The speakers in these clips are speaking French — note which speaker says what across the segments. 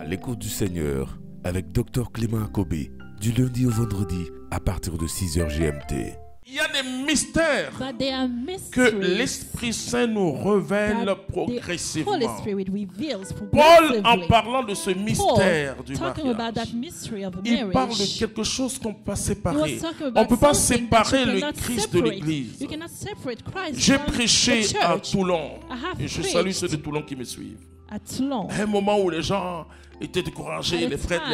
Speaker 1: À l'écoute du Seigneur avec Dr Clément Akobé, du lundi au vendredi à partir de 6h GMT.
Speaker 2: Il y a des mystères que l'Esprit Saint nous révèle progressivement. Paul, en parlant de ce mystère du mariage, il parle de quelque chose qu'on peut pas séparer. On ne peut pas séparer le Christ de l'Église. J'ai prêché à Toulon, et je salue ceux de Toulon qui me suivent. À un moment où les gens étaient découragés, les prêtres,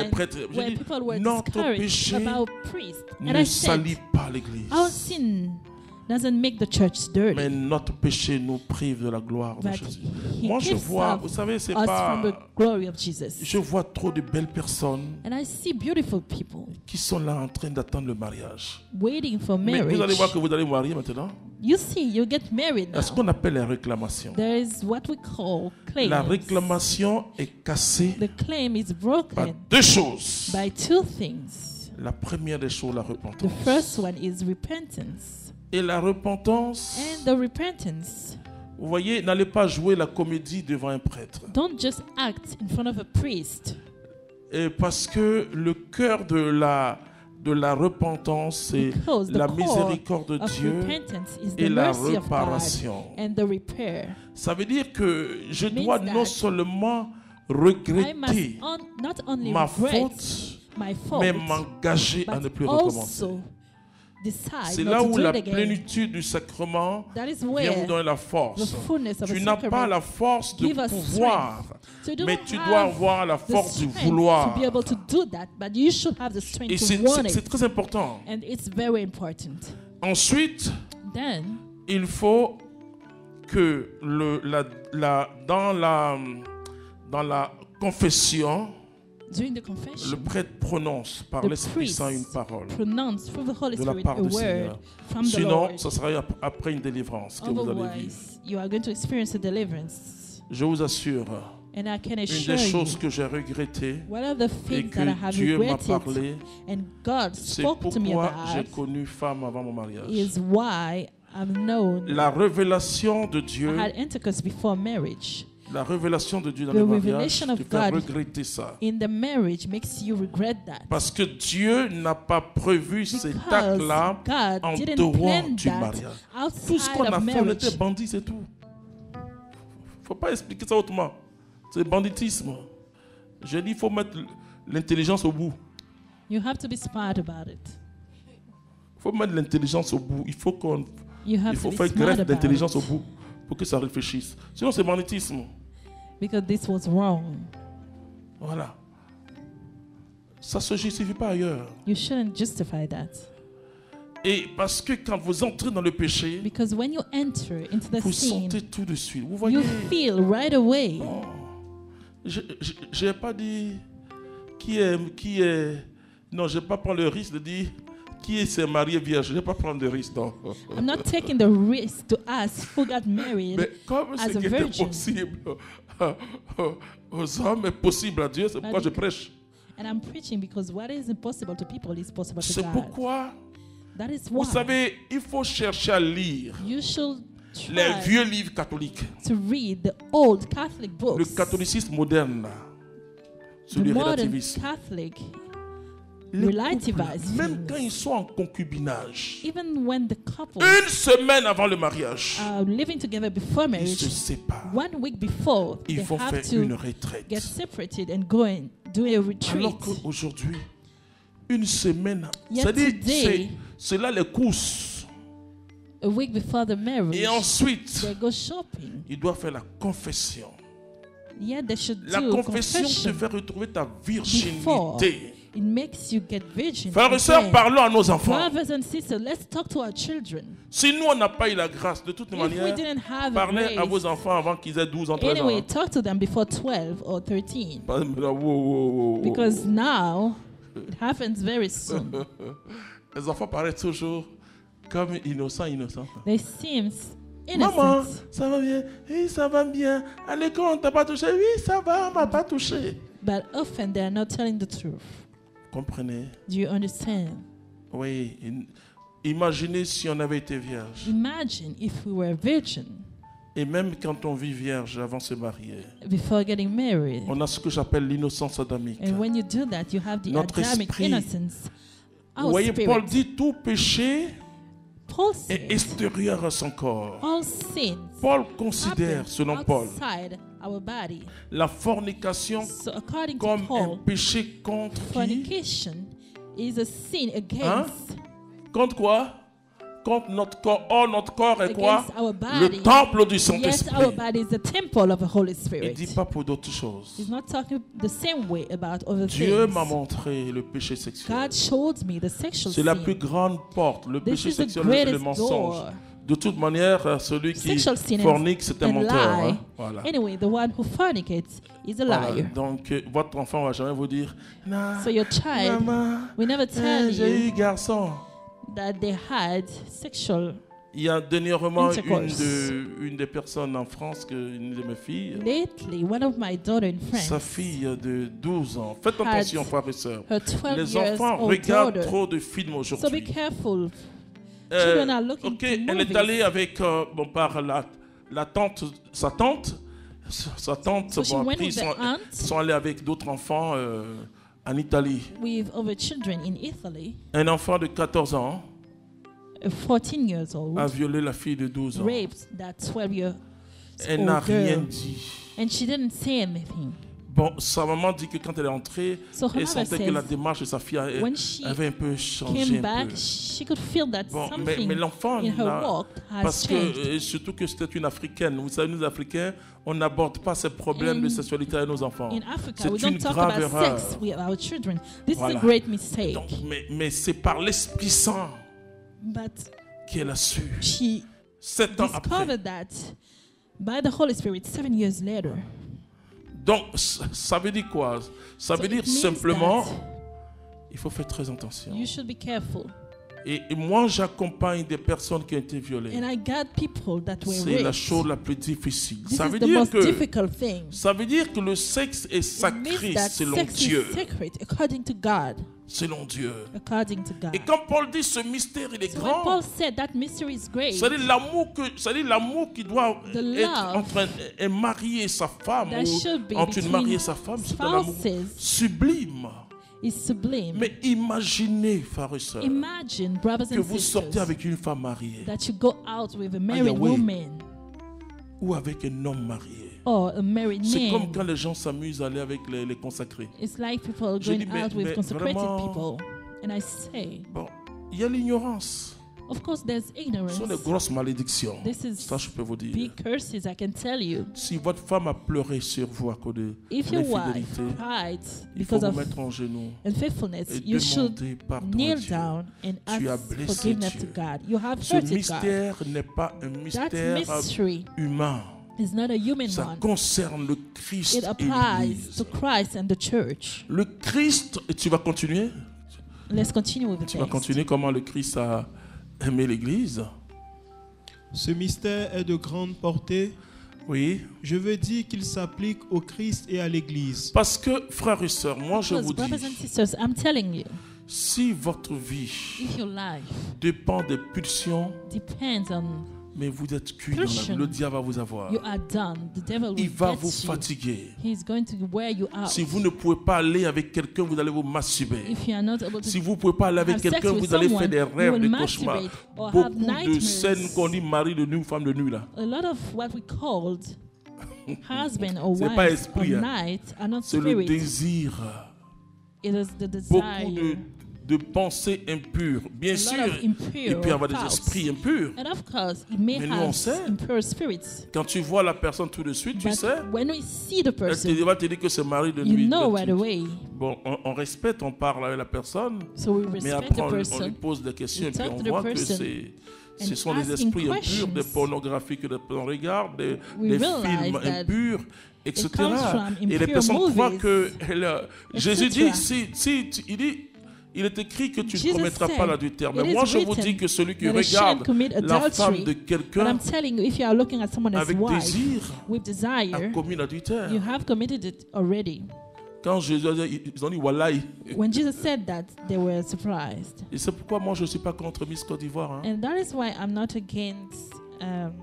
Speaker 2: j'ai dit, notre péché ne salit pas l'Église. Mais notre péché nous prive de la gloire de Jésus. Moi, je vois, vous savez, c'est pas... Je vois trop de belles personnes qui sont là en train d'attendre le mariage. Mais vous allez voir que vous allez vous marier maintenant.
Speaker 3: You get married now.
Speaker 2: C'est ce qu'on appelle la réclamation.
Speaker 3: There is what we call claims.
Speaker 2: La réclamation est cassée
Speaker 3: The claim is broken
Speaker 2: par deux choses.
Speaker 3: by two things.
Speaker 2: La première des choses, la repentance.
Speaker 3: The first one is repentance.
Speaker 2: Et la repentance,
Speaker 3: And the repentance,
Speaker 2: vous voyez, n'allez pas jouer la comédie devant un prêtre.
Speaker 3: don't just act in front of a priest.
Speaker 2: Et parce que le cœur de la repentance, c'est
Speaker 3: Because the
Speaker 2: la
Speaker 3: core
Speaker 2: miséricorde de
Speaker 3: of
Speaker 2: Dieu
Speaker 3: repentance is the
Speaker 2: et la
Speaker 3: mercy of God
Speaker 2: réparation.
Speaker 3: and the repair.
Speaker 2: Ça veut dire que je
Speaker 3: Means
Speaker 2: dois
Speaker 3: that
Speaker 2: non seulement
Speaker 3: I
Speaker 2: regretter
Speaker 3: must not only
Speaker 2: ma
Speaker 3: regret
Speaker 2: faute,
Speaker 3: my fault,
Speaker 2: mais m'engager à ne
Speaker 3: but
Speaker 2: plus recommencer.
Speaker 3: also decide
Speaker 2: C'est
Speaker 3: not
Speaker 2: là
Speaker 3: to
Speaker 2: où
Speaker 3: do
Speaker 2: la
Speaker 3: it again.
Speaker 2: plénitude du sacrement
Speaker 3: That is
Speaker 2: vient vous
Speaker 3: where
Speaker 2: donner la
Speaker 3: the
Speaker 2: force.
Speaker 3: fullness of
Speaker 2: Tu
Speaker 3: a
Speaker 2: n'as pas
Speaker 3: sacrament
Speaker 2: la force de
Speaker 3: give us
Speaker 2: pouvoir,
Speaker 3: So you don't
Speaker 2: mais tu
Speaker 3: have
Speaker 2: dois avoir la
Speaker 3: the
Speaker 2: force de
Speaker 3: strength
Speaker 2: vouloir.
Speaker 3: to be able to do that, but you should have the strength
Speaker 2: Et
Speaker 3: to
Speaker 2: c'est
Speaker 3: want
Speaker 2: c'est
Speaker 3: it.
Speaker 2: très important.
Speaker 3: And it's very important.
Speaker 2: Ensuite,
Speaker 3: Then,
Speaker 2: il faut que dans la confession,
Speaker 3: during the
Speaker 2: le
Speaker 3: confession,
Speaker 2: prêtre prononce par
Speaker 3: the
Speaker 2: l'Esprit
Speaker 3: priest
Speaker 2: Saint une parole
Speaker 3: pronounce through the Holy
Speaker 2: de la
Speaker 3: Spirit
Speaker 2: part
Speaker 3: a
Speaker 2: du
Speaker 3: word
Speaker 2: Seigneur.
Speaker 3: from the
Speaker 2: Sinon,
Speaker 3: Lord.
Speaker 2: ce sera après une délivrance que vous allez vivre.
Speaker 3: Otherwise, you are going to experience a deliverance.
Speaker 2: Je vous assure,
Speaker 3: And I can
Speaker 2: une
Speaker 3: assure
Speaker 2: des
Speaker 3: you,
Speaker 2: choses que j'ai regrettées
Speaker 3: one of the
Speaker 2: et
Speaker 3: things that I
Speaker 2: que
Speaker 3: have
Speaker 2: Dieu m'a
Speaker 3: regretted
Speaker 2: parlé,
Speaker 3: and God
Speaker 2: c'est
Speaker 3: spoke to me
Speaker 2: pourquoi j'ai
Speaker 3: about
Speaker 2: connu femme avant mon mariage.
Speaker 3: is why I'm known.
Speaker 2: La révélation de
Speaker 3: I
Speaker 2: Dieu,
Speaker 3: had intercourse before marriage.
Speaker 2: la révélation de Dieu dans
Speaker 3: The
Speaker 2: le mariage,
Speaker 3: revelation of
Speaker 2: te fait
Speaker 3: God
Speaker 2: regretter ça.
Speaker 3: in the marriage makes you regret that.
Speaker 2: Parce que Dieu n'a pas prévu cet
Speaker 3: Because
Speaker 2: acte-là
Speaker 3: God
Speaker 2: en
Speaker 3: didn't
Speaker 2: dehors
Speaker 3: plan
Speaker 2: du
Speaker 3: that
Speaker 2: mariage. Tout ce
Speaker 3: outside
Speaker 2: qu'on a
Speaker 3: of
Speaker 2: fait, on était
Speaker 3: marriage.
Speaker 2: bandits, c'est tout. Faut pas expliquer ça autrement. C'est banditisme. J'ai dit, il faut mettre l'intelligence au bout.
Speaker 3: You have to be smart about it.
Speaker 2: Il faut mettre l'intelligence au bout. Il faut
Speaker 3: You have
Speaker 2: il faut
Speaker 3: to
Speaker 2: faire
Speaker 3: be smart
Speaker 2: greffe
Speaker 3: about
Speaker 2: d'intelligence au
Speaker 3: it.
Speaker 2: bout pour que ça réfléchisse. Sinon, c'est banditisme.
Speaker 3: Because this was wrong.
Speaker 2: Voilà. Ça ne se justifie pas ailleurs.
Speaker 3: You shouldn't justify that.
Speaker 2: Et parce que quand vous entrez dans le péché,
Speaker 3: Because when you enter into the
Speaker 2: vous
Speaker 3: sin,
Speaker 2: sentez tout de suite. Vous voyez,
Speaker 3: you feel right away.
Speaker 2: je n'ai pas dit qui est. Non, je ne vais pas prendre le risque de dire qui s'est marié vierge. Je ne vais pas prendre de risque. Non.
Speaker 3: I'm not taking the risk to ask who got married
Speaker 2: Mais comme
Speaker 3: as
Speaker 2: ce
Speaker 3: a
Speaker 2: qui était
Speaker 3: virgin.
Speaker 2: possible aux hommes est possible à Dieu, c'est pourquoi je prêche.
Speaker 3: And I'm preaching because what is impossible to people is possible to
Speaker 2: C'est
Speaker 3: God.
Speaker 2: pourquoi,
Speaker 3: That is
Speaker 2: vous
Speaker 3: why
Speaker 2: savez, il faut chercher à lire
Speaker 3: you should
Speaker 2: les
Speaker 3: try
Speaker 2: vieux livres catholiques.
Speaker 3: to read the old Catholic
Speaker 2: Le
Speaker 3: books.
Speaker 2: catholicisme moderne, là, sur
Speaker 3: The
Speaker 2: le
Speaker 3: modern
Speaker 2: relativisme.
Speaker 3: Catholic
Speaker 2: Les
Speaker 3: relativize
Speaker 2: couples, même
Speaker 3: things.
Speaker 2: quand ils sont en concubinage,
Speaker 3: Even when the couple
Speaker 2: une semaine avant le mariage,
Speaker 3: are living together before
Speaker 2: ils
Speaker 3: marriage,
Speaker 2: se séparent.
Speaker 3: 1 week before,
Speaker 2: Ils
Speaker 3: they
Speaker 2: vont
Speaker 3: have
Speaker 2: faire une
Speaker 3: to
Speaker 2: retraite.
Speaker 3: get separated and go and do a retreat.
Speaker 2: Alors qu'aujourd'hui, une semaine,
Speaker 3: Yet
Speaker 2: c'est-à-dire,
Speaker 3: today-
Speaker 2: c'est là les courses.
Speaker 3: A week before the marriage,
Speaker 2: Et ensuite,
Speaker 3: they go shopping.
Speaker 2: il doit faire la confession.
Speaker 3: Yeah, they should
Speaker 2: La
Speaker 3: do
Speaker 2: confession te
Speaker 3: confession.
Speaker 2: fait retrouver ta
Speaker 3: Before,
Speaker 2: virginité.
Speaker 3: it makes you get virgin.
Speaker 2: Frères et sœurs,
Speaker 3: again.
Speaker 2: parlons à nos enfants.
Speaker 3: Brothers and sisters, let's talk to our children.
Speaker 2: Si nous, on n'a pas eu la grâce, de toute
Speaker 3: If we
Speaker 2: manière,
Speaker 3: didn't have a
Speaker 2: parlez à
Speaker 3: grace,
Speaker 2: vos enfants avant qu'ils aient 12 ans, 13 ans.
Speaker 3: anyway, talk to them before 12 or 13.
Speaker 2: Pas- wow, wow, wow.
Speaker 3: Because now, it happens very soon.
Speaker 2: Les enfants paraissent toujours comme innocents.
Speaker 3: They seem
Speaker 2: Maman,
Speaker 3: innocent.
Speaker 2: ça va bien? Oui, ça va bien. À l'école, on t'a pas touché? Oui, ça va, on m'a pas touché.
Speaker 3: But often they are not telling the truth.
Speaker 2: Comprenez?
Speaker 3: Do you understand?
Speaker 2: Oui. Imaginez si on avait été vierge.
Speaker 3: Imagine if we were virgin
Speaker 2: Et même quand on vit vierge avant de se marier,
Speaker 3: before getting married,
Speaker 2: on a ce que j'appelle l'innocence adamique.
Speaker 3: and when you do that, you have the
Speaker 2: Notre
Speaker 3: Adamic
Speaker 2: esprit.
Speaker 3: innocence.
Speaker 2: Vous
Speaker 3: Our
Speaker 2: voyez,
Speaker 3: spirit.
Speaker 2: Paul dit tout péché
Speaker 3: Paul
Speaker 2: est
Speaker 3: said,
Speaker 2: extérieur à son corps.
Speaker 3: all sins
Speaker 2: Paul considère,
Speaker 3: happen
Speaker 2: selon Paul,
Speaker 3: outside our body.
Speaker 2: la fornication
Speaker 3: So according
Speaker 2: comme
Speaker 3: to
Speaker 2: un
Speaker 3: Paul,
Speaker 2: péché contre qui?
Speaker 3: fornication is a sin against
Speaker 2: Contre quoi? Contre notre corps. Or, notre corps est quoi?
Speaker 3: against our body.
Speaker 2: Le temple du
Speaker 3: Yes,
Speaker 2: Saint-Esprit.
Speaker 3: our body is the temple of the Holy
Speaker 2: Il
Speaker 3: Spirit.
Speaker 2: ne dit pas pour d'autres choses.
Speaker 3: He's not talking the same way about other
Speaker 2: Dieu
Speaker 3: things.
Speaker 2: m'a montré le péché sexuel.
Speaker 3: God showed me the sexual
Speaker 2: C'est la
Speaker 3: sin.
Speaker 2: plus grande porte. Le
Speaker 3: This
Speaker 2: péché
Speaker 3: is the
Speaker 2: sexuel et le
Speaker 3: greatest
Speaker 2: mensonge.
Speaker 3: door.
Speaker 2: De toute manière, celui qui
Speaker 3: Sexual sin
Speaker 2: fornique, c'est un
Speaker 3: and
Speaker 2: menteur.
Speaker 3: lie.
Speaker 2: Hein? Voilà.
Speaker 3: Anyway, the one who fornicates is a
Speaker 2: Voilà.
Speaker 3: liar.
Speaker 2: Donc, votre enfant ne va jamais vous dire non,
Speaker 3: So your child
Speaker 2: maman,
Speaker 3: will never tell
Speaker 2: j'ai
Speaker 3: you
Speaker 2: eu garçon.
Speaker 3: that they had sexual.
Speaker 2: Il y a dernièrement
Speaker 3: Intercourse.
Speaker 2: une des personnes en France, une de mes filles,
Speaker 3: Lately, one of my daughter in
Speaker 2: sa
Speaker 3: France,
Speaker 2: fille de 12 ans. Faites
Speaker 3: had
Speaker 2: attention, frères et sœurs.
Speaker 3: her 12
Speaker 2: Les
Speaker 3: years
Speaker 2: enfants
Speaker 3: old
Speaker 2: regardent
Speaker 3: daughter.
Speaker 2: trop de films
Speaker 3: So be
Speaker 2: aujourd'hui.
Speaker 3: careful. Children are looking
Speaker 2: Ok,
Speaker 3: to
Speaker 2: elle
Speaker 3: movies.
Speaker 2: est allée avec par la tante, sa tante. Sa tante,
Speaker 3: So she
Speaker 2: bon,
Speaker 3: went
Speaker 2: après,
Speaker 3: with the
Speaker 2: ils
Speaker 3: aunt
Speaker 2: sont allés avec d'autres enfants en Italie.
Speaker 3: with other children in Italy.
Speaker 2: Un enfant de 14 ans
Speaker 3: A 14 years old
Speaker 2: a violé la fille de 12 ans.
Speaker 3: raped that 12-year
Speaker 2: Elle n'a
Speaker 3: old
Speaker 2: rien
Speaker 3: girl,
Speaker 2: dit.
Speaker 3: and she didn't say anything.
Speaker 2: Bon, sa maman dit que quand elle est entrée,
Speaker 3: So her
Speaker 2: elle
Speaker 3: mother
Speaker 2: sentait que la
Speaker 3: says
Speaker 2: démarche de sa fille
Speaker 3: when she
Speaker 2: avait un peu changé.
Speaker 3: came
Speaker 2: Un
Speaker 3: back,
Speaker 2: peu.
Speaker 3: she could feel that
Speaker 2: Bon,
Speaker 3: something
Speaker 2: mais l'enfant,
Speaker 3: in her walk has
Speaker 2: parce que
Speaker 3: changed.
Speaker 2: surtout que c'était une africaine. Vous savez, nous Africains, on n'aborde pas ces problèmes de
Speaker 3: And
Speaker 2: sexualité à nos enfants.
Speaker 3: In Africa,
Speaker 2: C'est
Speaker 3: we
Speaker 2: une
Speaker 3: don't talk
Speaker 2: grave
Speaker 3: about
Speaker 2: erreur.
Speaker 3: sex with our children. This is
Speaker 2: Voilà.
Speaker 3: a great mistake.
Speaker 2: Donc, mais c'est par l'Esprit Saint
Speaker 3: But
Speaker 2: qu'elle a su.
Speaker 3: she
Speaker 2: 7 ans après.
Speaker 3: discovered that by the Holy Spirit 7 years later.
Speaker 2: Donc, ça veut dire quoi? Ça
Speaker 3: So
Speaker 2: veut dire
Speaker 3: it means
Speaker 2: simplement,
Speaker 3: that
Speaker 2: il faut faire très attention.
Speaker 3: you should be careful.
Speaker 2: Et moi, j'accompagne des personnes qui ont été violées.
Speaker 3: And I got people that were
Speaker 2: C'est la
Speaker 3: raped.
Speaker 2: chose la plus difficile.
Speaker 3: This
Speaker 2: Ça
Speaker 3: is
Speaker 2: veut
Speaker 3: the
Speaker 2: dire
Speaker 3: most
Speaker 2: que
Speaker 3: difficult thing.
Speaker 2: ça veut dire que le sexe est
Speaker 3: It
Speaker 2: sacré
Speaker 3: means that
Speaker 2: selon
Speaker 3: sex
Speaker 2: Dieu.
Speaker 3: is sacred according to God.
Speaker 2: Selon Dieu.
Speaker 3: According to God.
Speaker 2: Et quand Paul dit ce mystère, il est
Speaker 3: So when
Speaker 2: grand.
Speaker 3: Paul said that mystery is great,
Speaker 2: C'est-à-dire l'amour qui doit
Speaker 3: The
Speaker 2: être
Speaker 3: love
Speaker 2: entre un marié et sa femme,
Speaker 3: that should be
Speaker 2: ou entre une mariée et
Speaker 3: between
Speaker 2: sa femme, c'est un amour
Speaker 3: spouses
Speaker 2: sublime.
Speaker 3: is sublime.
Speaker 2: Mais imaginez, frères et sœurs,
Speaker 3: Imagine, brothers
Speaker 2: que
Speaker 3: and
Speaker 2: vous sortez
Speaker 3: sisters,
Speaker 2: avec une femme mariée
Speaker 3: that you go out with a married
Speaker 2: Yahweh.
Speaker 3: woman
Speaker 2: ou avec un homme marié.
Speaker 3: or a married
Speaker 2: C'est comme
Speaker 3: man.
Speaker 2: quand les gens s'amusent à aller avec les consacrés.
Speaker 3: It's like people
Speaker 2: Je
Speaker 3: going
Speaker 2: dis, mais
Speaker 3: out with consecrated
Speaker 2: vraiment-
Speaker 3: people. And I say,
Speaker 2: Bon, il y a l'ignorance.
Speaker 3: of course, there's
Speaker 2: Ce
Speaker 3: ignorance.
Speaker 2: sont des grosses malédictions.
Speaker 3: This is
Speaker 2: Ça, je peux vous dire.
Speaker 3: big curses, I can tell you.
Speaker 2: Si votre femme a pleuré sur vous à cause de
Speaker 3: If your wife
Speaker 2: l'infidélité,
Speaker 3: cried
Speaker 2: il faut
Speaker 3: because
Speaker 2: vous
Speaker 3: of
Speaker 2: mettre en genoux
Speaker 3: unfaithfulness,
Speaker 2: et
Speaker 3: you should
Speaker 2: demander pardon à
Speaker 3: kneel
Speaker 2: Dieu.
Speaker 3: down and
Speaker 2: Tu as
Speaker 3: ask
Speaker 2: blessé
Speaker 3: forgiveness
Speaker 2: Dieu.
Speaker 3: to God. You have
Speaker 2: Ce
Speaker 3: hurted God.
Speaker 2: mystère n'est pas un
Speaker 3: That
Speaker 2: mystère
Speaker 3: mystery
Speaker 2: humain.
Speaker 3: is not a human
Speaker 2: Ça
Speaker 3: one.
Speaker 2: concerne le Christ
Speaker 3: It
Speaker 2: et
Speaker 3: applies
Speaker 2: l'Église.
Speaker 3: to Christ and the church.
Speaker 2: Le Christ, et tu vas continuer?
Speaker 3: Let's continue with the
Speaker 2: Tu vas
Speaker 3: text.
Speaker 2: continuer comment le Christ a aimé l'Église?
Speaker 4: Ce mystère est de grande portée.
Speaker 2: Oui.
Speaker 4: Je veux dire qu'il s'applique au Christ et à l'Église.
Speaker 2: Parce que, frères et sœurs, moi je
Speaker 3: Because,
Speaker 2: vous
Speaker 3: brothers and
Speaker 2: dis,
Speaker 3: sisters, I'm telling you,
Speaker 2: si votre vie
Speaker 3: if your life
Speaker 2: dépend des pulsions,
Speaker 3: depends on
Speaker 2: mais vous êtes cuit dans
Speaker 3: Pulsion.
Speaker 2: le diable va vous avoir.
Speaker 3: you are done, the devil will
Speaker 2: Il va
Speaker 3: get
Speaker 2: vous
Speaker 3: you.
Speaker 2: fatiguer.
Speaker 3: He's going to wear you out.
Speaker 2: Si vous ne pouvez pas aller avec quelqu'un, vous allez vous masturber.
Speaker 3: If you are not able to
Speaker 2: Si vous ne pouvez pas aller avec
Speaker 3: have sex
Speaker 2: quelqu'un,
Speaker 3: with
Speaker 2: vous allez faire
Speaker 3: someone,
Speaker 2: des
Speaker 3: you
Speaker 2: rêves,
Speaker 3: will
Speaker 2: des cauchemars.
Speaker 3: masturbate or have
Speaker 2: Beaucoup de
Speaker 3: nightmares.
Speaker 2: scènes qu'on dit mari de nuit ou femme de nuit là.
Speaker 3: A lot of what we called husband or
Speaker 2: C'est pas
Speaker 3: wife
Speaker 2: esprit,
Speaker 3: or
Speaker 2: hein.
Speaker 3: night are not
Speaker 2: C'est le
Speaker 3: spirit.
Speaker 2: désir.
Speaker 3: It is the
Speaker 2: Beaucoup
Speaker 3: desire.
Speaker 2: de pensées impures. Bien
Speaker 3: A
Speaker 2: sûr,
Speaker 3: lot of impure
Speaker 2: il peut y avoir des
Speaker 3: thoughts.
Speaker 2: esprits impurs.
Speaker 3: And of course, it may
Speaker 2: Mais nous, on
Speaker 3: have
Speaker 2: sait.
Speaker 3: impure spirits.
Speaker 2: Quand tu vois la personne tout de suite, tu
Speaker 3: But
Speaker 2: sais,
Speaker 3: when we see the
Speaker 2: elle
Speaker 3: person,
Speaker 2: va te dire que c'est mari de
Speaker 3: you
Speaker 2: nuit.
Speaker 3: know
Speaker 2: Donc,
Speaker 3: right away.
Speaker 2: Bon, on respecte, on parle avec la personne,
Speaker 3: So we
Speaker 2: mais
Speaker 3: respect
Speaker 2: après
Speaker 3: the
Speaker 2: on lui
Speaker 3: person.
Speaker 2: pose des questions et
Speaker 3: We
Speaker 2: puis
Speaker 3: talk
Speaker 2: on
Speaker 3: to the
Speaker 2: voit que
Speaker 3: person
Speaker 2: ce
Speaker 3: and
Speaker 2: sont des
Speaker 3: asking
Speaker 2: esprits impurs,
Speaker 3: questions.
Speaker 2: des pornographies que on regarde, des
Speaker 3: We
Speaker 2: films
Speaker 3: realize that
Speaker 2: impurs, etc.
Speaker 3: comes from
Speaker 2: Et les
Speaker 3: impure
Speaker 2: personnes croient
Speaker 3: movies,
Speaker 2: que Jésus dit, il est écrit que tu ne
Speaker 3: Jesus
Speaker 2: commettras pas
Speaker 3: said,
Speaker 2: l'adultère.
Speaker 3: it
Speaker 2: Mais
Speaker 3: is
Speaker 2: moi, je vous
Speaker 3: written
Speaker 2: dis que celui qui
Speaker 3: that a shall
Speaker 2: regarde
Speaker 3: commit
Speaker 2: la femme
Speaker 3: adultery.
Speaker 2: de
Speaker 3: But
Speaker 2: quelqu'un
Speaker 3: I'm telling you, if you are looking at someone as
Speaker 2: avec
Speaker 3: wife
Speaker 2: désir
Speaker 3: with
Speaker 2: a
Speaker 3: desire,
Speaker 2: commis l'adultère.
Speaker 3: you have committed it already.
Speaker 2: Quand Jésus a dit, ils ont dit voilà.
Speaker 3: When Jesus said that, they were surprised.
Speaker 2: Et c'est pourquoi moi je ne suis pas contre Miss Côte d'Ivoire. Hein.
Speaker 3: And that is why I'm not against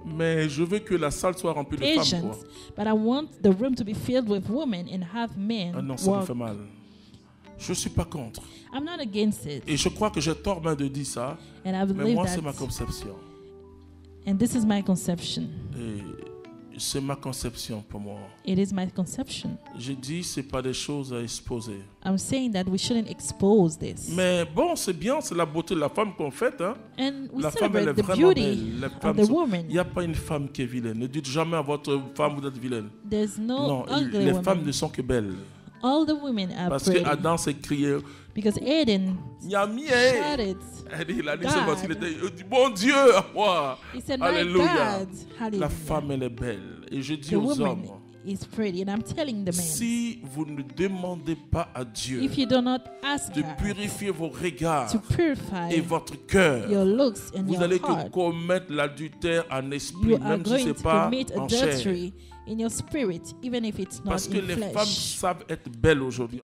Speaker 2: Mais je veux que la salle soit remplie de femmes, quoi.
Speaker 3: But I want the room to be filled with women and have men.
Speaker 2: Ah non, ça me fait mal. Je ne suis pas contre.
Speaker 3: I'm not against it.
Speaker 2: Et je crois que j'ai tort même de dire ça.
Speaker 3: And I
Speaker 2: mais moi,
Speaker 3: that,
Speaker 2: c'est ma conception.
Speaker 3: And this is my conception.
Speaker 2: Et c'est ma conception pour moi.
Speaker 3: It is my conception.
Speaker 2: Je dis, c'est pas des choses à exposer.
Speaker 3: I'm saying that we shouldn't expose this.
Speaker 2: Mais bon, c'est bien, c'est la beauté de la femme qu'on fait, hein.
Speaker 3: And we
Speaker 2: la femme, elle est
Speaker 3: the
Speaker 2: vraiment
Speaker 3: beauty
Speaker 2: belle.
Speaker 3: of the woman.
Speaker 2: Il n'y a pas une femme qui est vilaine. Ne dites jamais à votre femme vous êtes vilaine.
Speaker 3: There's no
Speaker 2: non,
Speaker 3: ugly
Speaker 2: les
Speaker 3: woman.
Speaker 2: femmes ne sont que belles.
Speaker 3: All the women are
Speaker 2: parce
Speaker 3: pretty.
Speaker 2: que Adam s'est crié.
Speaker 3: Because Eden
Speaker 2: shouted. Il a dit c'est parce qu'il était bon Dieu à moi.
Speaker 3: He said,
Speaker 2: Alléluia.
Speaker 3: Hallelujah.
Speaker 2: La femme elle est belle. Et je dis
Speaker 3: the
Speaker 2: aux hommes.
Speaker 3: Is pretty, and I'm telling the men,
Speaker 2: si vous ne demandez pas à Dieu
Speaker 3: if you do not ask
Speaker 2: de purifier vos regards
Speaker 3: to purify
Speaker 2: et votre cœur,
Speaker 3: your looks and
Speaker 2: vous
Speaker 3: your
Speaker 2: allez
Speaker 3: heart,
Speaker 2: que commettre l'adultère en esprit,
Speaker 3: you
Speaker 2: même
Speaker 3: are
Speaker 2: si
Speaker 3: going
Speaker 2: ce n'est
Speaker 3: to
Speaker 2: pas
Speaker 3: commit
Speaker 2: en chair.
Speaker 3: adultery in your spirit, even if it's not
Speaker 2: Parce que
Speaker 3: in
Speaker 2: les
Speaker 3: flesh.
Speaker 2: femmes savent être belles aujourd'hui.